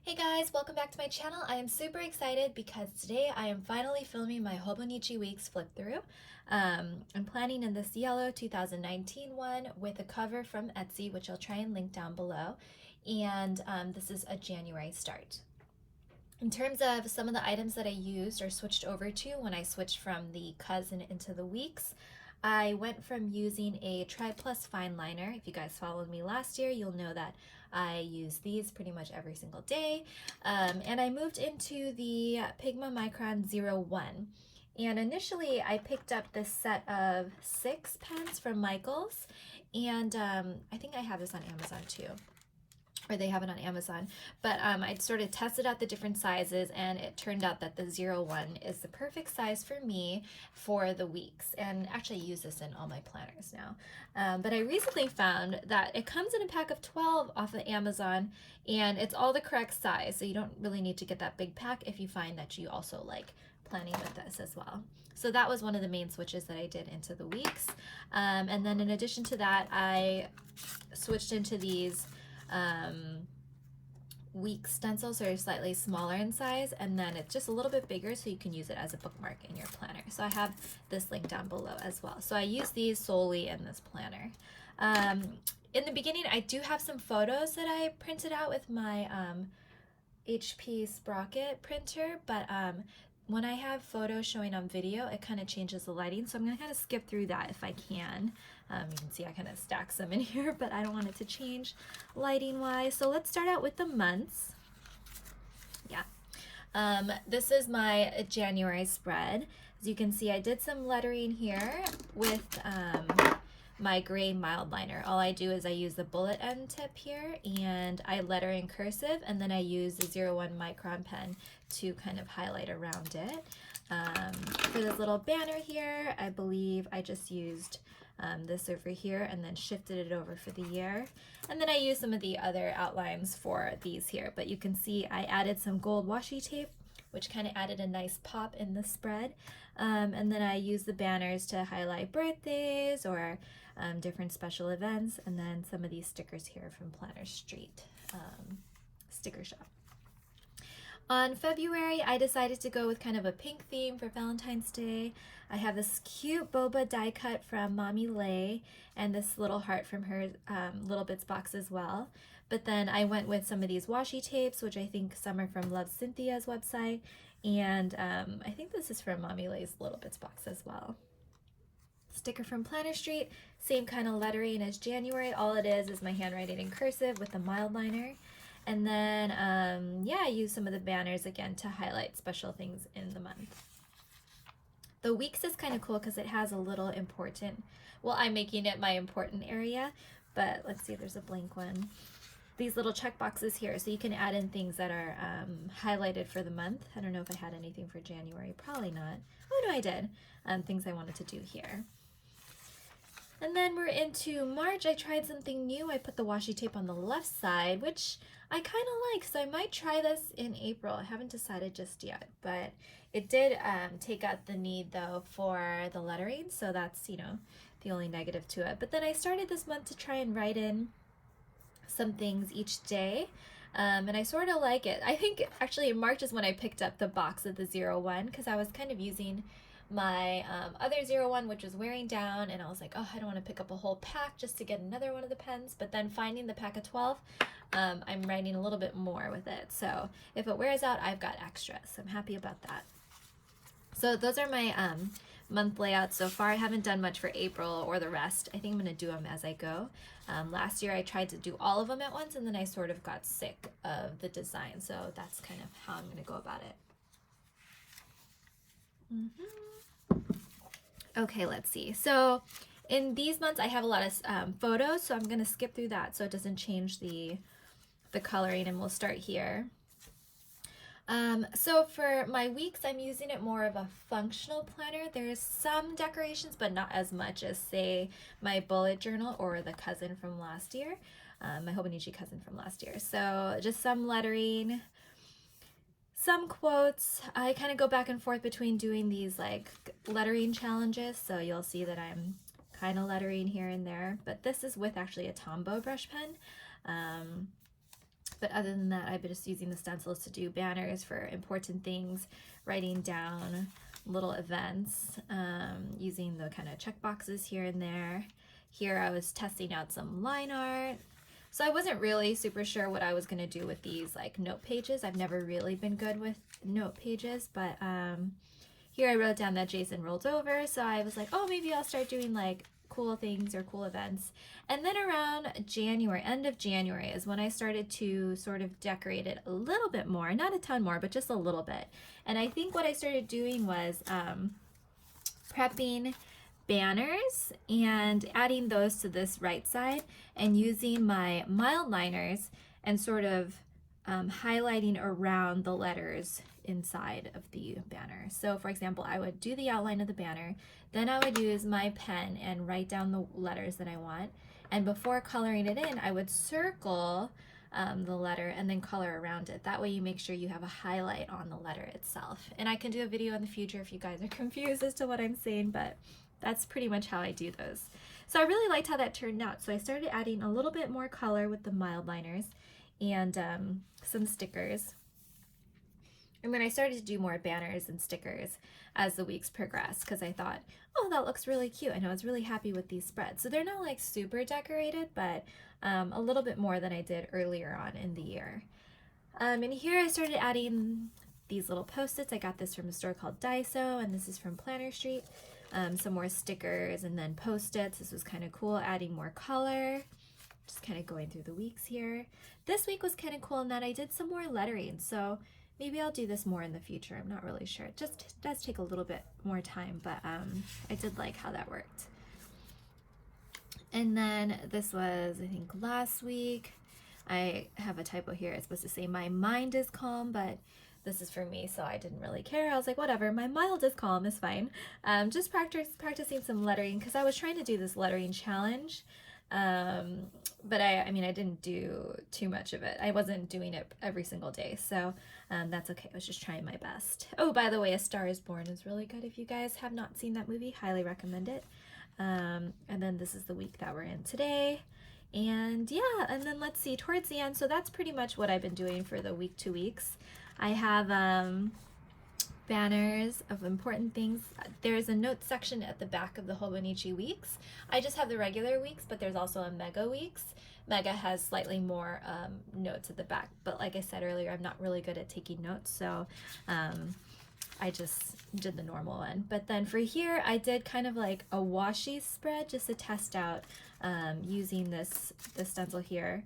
Hey guys, welcome back to my channel. I am super excited because today I am finally filming my Hobonichi Weeks flip through. I'm planning in this yellow 2019 one with a cover from Etsy, which I'll try and link down below. And this is a January start. In terms of some of the items that I used or switched over to when I switched from the cousin into the weeks, I went from using a Tri Plus fine liner. If you guys followed me last year, you'll know that I use these pretty much every single day. And I moved into the Pigma Micron 01. And initially I picked up this set of 6 pens from Michaels, and I think I have this on Amazon too, or they have it on Amazon. But I sort of tested out the different sizes, and it turned out that the 01 is the perfect size for me for the weeks. And actually I use this in all my planners now. But I recently found that it comes in a pack of 12 off of Amazon, and it's all the correct size. So you don't really need to get that big pack if you find that you also like planning with this as well. So that was one of the main switches that I did into the weeks. And then in addition to that, I switched into these week stencils are slightly smaller in size, and then it's just a little bit bigger so you can use it as a bookmark in your planner. So I have this link down below as well. So I use these solely in this planner. In the beginning, I do have some photos that I printed out with my HP Sprocket printer, but when I have photos showing on video, it kind of changes the lighting, so I'm going to kind of skip through that if I can. You can see I kind of stack some in here, but I don't want it to change lighting wise. So let's start out with the months. Yeah. This is my January spread. As you can see, I did some lettering here with my gray mild liner. All I do is I use the bullet end tip here, and I letter in cursive, and then I use the 01 micron pen to kind of highlight around it. For this little banner here, I believe I just used this over here and then shifted it over for the year. And then I used some of the other outlines for these here, but you can see I added some gold washi tape, which kind of added a nice pop in the spread. And then I used the banners to highlight birthdays or different special events, and then some of these stickers here from Planner Street sticker shop. On February, I decided to go with kind of a pink theme for Valentine's Day. I have this cute boba die cut from Mommy Lay, and this little heart from her Little Bits box as well. But then I went with some of these washi tapes, which I think some are from Love Cynthia's website, and I think this is from Mommy Lay's Little Bits box as well. Sticker from Planner Street, same kind of lettering as January. All it is my handwriting in cursive with the mild liner. And then, yeah, I use some of the banners again to highlight special things in the month. The weeks is kind of cool because it has a little important, well, I'm making it my important area, but let's see if there's a blank one. These little check boxes here, so you can add in things that are highlighted for the month. I don't know if I had anything for January, probably not. Oh no, I did. Things I wanted to do here. And then we're into March. I tried something new. I put the washi tape on the left side, which I kind of like, so I might try this in April. I haven't decided just yet, but it did take out the need though for the lettering, so that's, you know, the only negative to it. But then I started this month to try and write in some things each day, and I sort of like it. I think actually in March is when I picked up the box of the 01 because I was kind of using my other 01, which was wearing down, and I was like, oh, I don't want to pick up a whole pack just to get another one of the pens. But then finding the pack of 12, I'm writing a little bit more with it, so if it wears out, I've got extra, so I'm happy about that. So those are my month layouts so far. I haven't done much for April or the rest. I think I'm going to do them as I go. Last year I tried to do all of them at once, and then I sort of got sick of the design, so that's kind of how I'm going to go about it. Okay, let's see. So in these months, I have a lot of photos, so I'm going to skip through that so it doesn't change the coloring, and we'll start here. So for my weeks, I'm using it more of a functional planner. There's some decorations, but not as much as, say, my bullet journal or the cousin from last year, my Hobonichi cousin from last year. So just some lettering, some quotes. I kind of go back and forth between doing these like lettering challenges, so you'll see that I'm kind of lettering here and there, but this is with actually a Tombow brush pen. But other than that, I've been just using the stencils to do banners for important things, writing down little events, using the kind of check boxes here and there. Here I was testing out some line art. So I wasn't really super sure what I was going to do with these like note pages. I've never really been good with note pages, but here I wrote down that Jason rolled over, so I was like, oh, maybe I'll start doing like cool things or cool events. And then around January, end of January, is when I started to sort of decorate it a little bit more, not a ton more, but just a little bit. And I think what I started doing was prepping banners and adding those to this right side and using my mild liners and sort of highlighting around the letters inside of the banner. So for example, I would do the outline of the banner, then I would use my pen and write down the letters that I want, and before coloring it in, I would circle the letter and then color around it. That way you make sure you have a highlight on the letter itself. And I can do a video in the future if you guys are confused as to what I'm saying, but that's pretty much how I do those. So I really liked how that turned out. So I started adding a little bit more color with the mild liners and some stickers. And then I started to do more banners and stickers as the weeks progressed because I thought, oh, that looks really cute. And I was really happy with these spreads. So they're not like super decorated, but a little bit more than I did earlier on in the year. And here I started adding these little Post-its. I got this from a store called Daiso, and this is from Planner Street. Some more stickers and then Post-its. This was kind of cool, adding more color. Just kind of going through the weeks here. This week was kind of cool in that I did some more lettering, so maybe I'll do this more in the future. I'm not really sure. It just does take a little bit more time, but I did like how that worked. And then this was, I think, last week. I have a typo here. It's supposed to say my mind is calm, but this is for me, so I didn't really care. I was like, whatever, my mild is calm is fine. Just practicing some lettering because I was trying to do this lettering challenge. But I mean, I didn't do too much of it. I wasn't doing it every single day, so that's okay. I was just trying my best. Oh, by the way, A Star is Born is really good. If you guys have not seen that movie, highly recommend it. And then this is the week that we're in today. And yeah, and then let's see, towards the end, so that's pretty much what I've been doing for the week 2 weeks. I have banners of important things. There's a notes section at the back of the Hobonichi Weeks. I just have the regular weeks, but there's also a Mega Weeks. Mega has slightly more notes at the back, but like I said earlier, I'm not really good at taking notes, so I just did the normal one. But then for here, I did kind of like a washi spread just to test out using this stencil here.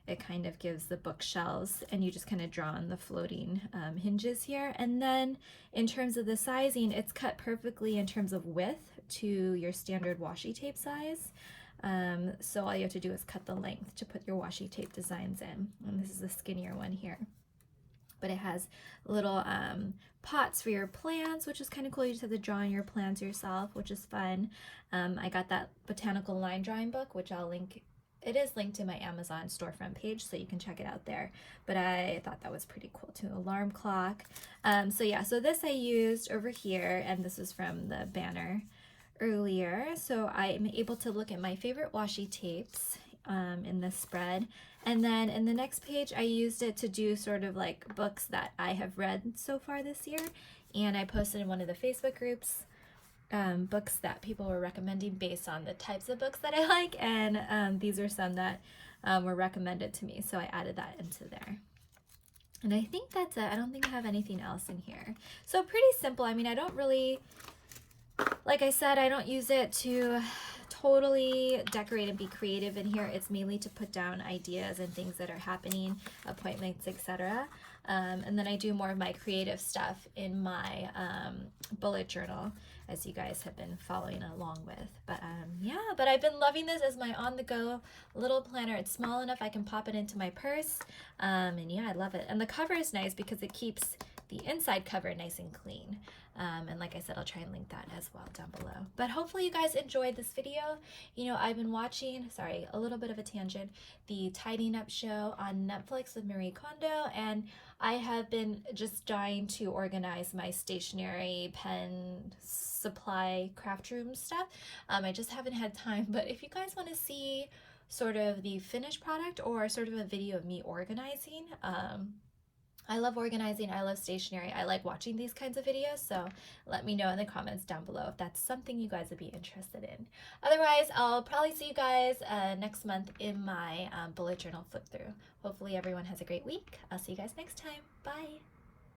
It kind of gives the bookshelves, and you just kind of draw on the floating hinges here. And then in terms of the sizing, it's cut perfectly in terms of width to your standard washi tape size. So all you have to do is cut the length to put your washi tape designs in. And this is the skinnier one here. But it has little pots for your plants, which is kind of cool. You just have to draw on your plants yourself, which is fun. I got that botanical line drawing book, which I'll link. It is linked to my Amazon storefront page, so you can check it out there. But I thought that was pretty cool too. Alarm clock. So yeah, so this I used over here, and this was from the banner earlier. So I'm able to look at my favorite washi tapes in this spread. And then in the next page, I used it to do sort of like books that I have read so far this year. And I posted in one of the Facebook groups books that people were recommending based on the types of books that I like, and these are some that were recommended to me, so I added that into there. And I think that's it. I don't think I have anything else in here. So pretty simple. I mean, I don't really, like I said, I don't use it to totally decorate and be creative in here. It's mainly to put down ideas and things that are happening, appointments, etc. And then I do more of my creative stuff in my bullet journal, as you guys have been following along with. But yeah, but I've been loving this as my on-the-go little planner. It's small enough I can pop it into my purse. And yeah, I love it. And the cover is nice because it keeps the inside cover nice and clean. And like I said, I'll try and link that as well down below. But hopefully you guys enjoyed this video. You know, I've been watching, sorry, a little bit of a tangent, the Tidying Up show on Netflix with Marie Kondo, and I have been just dying to organize my stationery, pen, supply, craft room stuff. I just haven't had time, but if you guys want to see sort of the finished product or sort of a video of me organizing. I love organizing, I love stationery, I like watching these kinds of videos, so let me know in the comments down below if that's something you guys would be interested in. Otherwise, I'll probably see you guys next month in my bullet journal flip through. Hopefully everyone has a great week. I'll see you guys next time. Bye!